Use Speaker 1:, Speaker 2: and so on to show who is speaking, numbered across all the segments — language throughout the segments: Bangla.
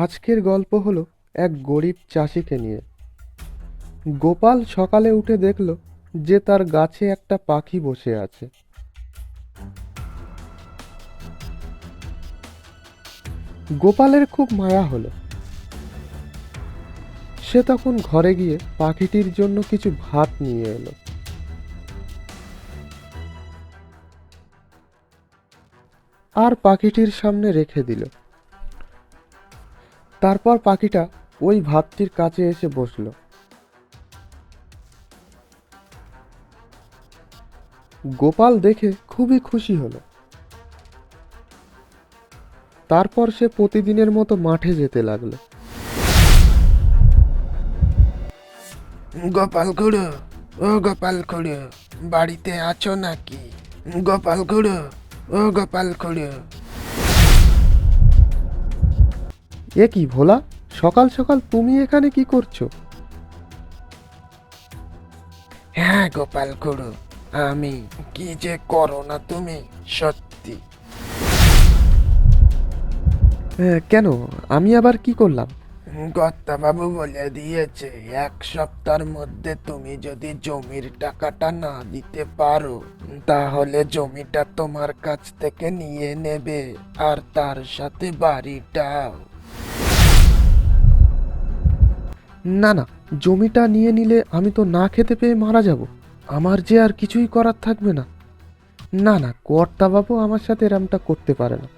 Speaker 1: আজকের গল্প হলো এক গরিব চাষিকে নিয়ে। গোপাল সকালে উঠে দেখল যে তার গাছে একটা পাখি বসে আছে। গোপালের খুব মায়া হলো। সে তখন ঘরে গিয়ে পাখিটির জন্য কিছু ভাত নিয়ে এলো। আর পাখিটির সামনে রেখে দিল। তারপর পাখিটা ওই ভাতটির কাছে এসে বসলো। গোপাল দেখে খুবই খুশি হলো। তারপর সে প্রতিদিনের মতো মাঠে যেতে লাগলো।
Speaker 2: গোপাল খুড়ো, ও গোপাল খুড়ো, বাড়িতে আছো নাকি? গোপাল খুড়ো, ও গোপাল খুড়ো।
Speaker 1: এ কি ভোলা, সকাল সকাল তুমি এখানে কি করছো?
Speaker 2: হ্যাঁ গোপাল খুড়ো, আমি। কি যে করো না তুমি, সত্যি।
Speaker 1: কেন, আমি আবার কি করলাম?
Speaker 2: বাবু বলে দিয়েছে 1 সপ্তাহের মধ্যে তুমি যদি জমির টাকাটা না দিতে পারো, তাহলে জমিটা তোমার কাছ থেকে নিয়ে নেবে, আর তার সাথে বাড়িটাও।
Speaker 1: না না, জমিটা নিয়ে নিলে আমি তো না খেতে পেয়ে মারা যাব। আমার যে আর কিছুই করার থাকবে না। না না, কর্তাবাবু আমার সাথে এরমটা করতে পারে না।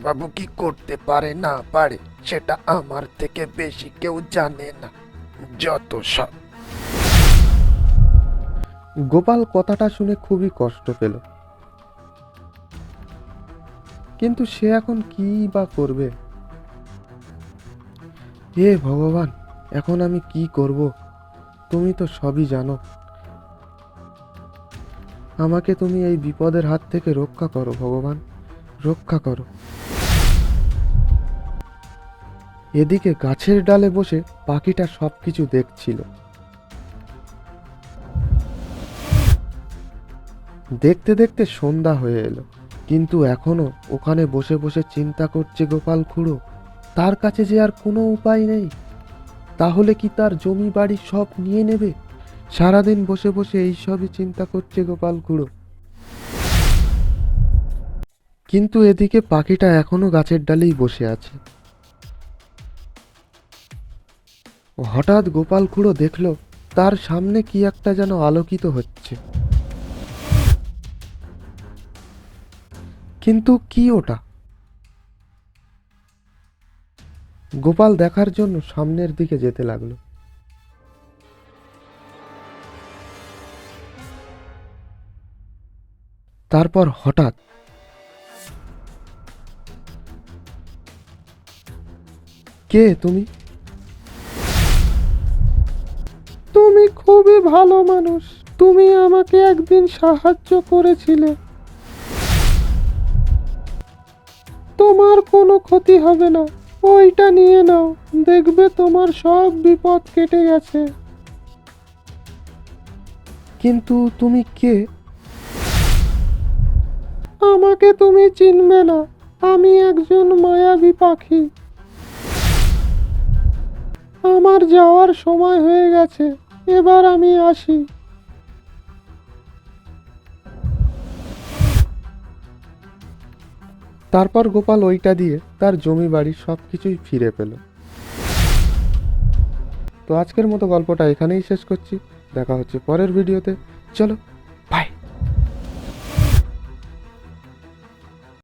Speaker 2: বাবু কি করতে পারে না পারে সেটা আমার থেকে বেশি কেউ জানে না, যত সব।
Speaker 1: গোপাল কথাটা শুনে খুবই কষ্ট পেল। কিন্তু সে এখন কি বা করবে? হে ভগবান, এখন আমি কি করব? তুমি তো সবই জানো। আমাকে তুমি এই বিপদের হাত থেকে রক্ষা করো ভগবান, রক্ষা করো। এদিকে গাছের ডালে বসে পাখিটা সবকিছু দেখছিল। দেখতে দেখতে সন্ধ্যা হয়ে এলো, কিন্তু এখনো ওখানে বসে বসে চিন্তা করছে গোপাল খুড়ো। তার কাছে যে আর কোনো উপায় নেই। তাহলে কি তার জমি বাড়ি সব নিয়ে নেবে? সারাদিন বসে বসে এই সবই চিন্তা করছে গোপাল খুড়ো। কিন্তু এদিকে পাখিটা এখনো গাছের ডালেই বসে আছে। হঠাৎ গোপাল খুড়ো দেখলো তার সামনে কি একটা যেন আলোকিত হচ্ছে। কিন্তু কি ওটা? গোপাল দেখার জন্য সামনের দিকে যেতে লাগলো। তারপর হঠাৎ, কে তুমি? তুমি খুবই ভালো মানুষ, তুমি আমাকে একদিন সাহায্য করেছিলে। তোমার কোনো ক্ষতি হবে না, ওইটা নিয়ে নাও, দেখবে তোমার সব বিপদ কেটে গেছে। কিন্তু তুমি কে? আমাকে তুমি চিনবে না, আমি একজন মায়াবী পাখি। আমার যাওয়ার সময় হয়ে গেছে, এবার আমি আসি। তারপর গোপাল ওইটা দিয়ে তার জমি বাড়ি সবকিছুই ফিরে পেল। তো আজকের মতো গল্পটা এখানেই শেষ করছি। দেখা হচ্ছে পরের ভিডিওতে। চলো।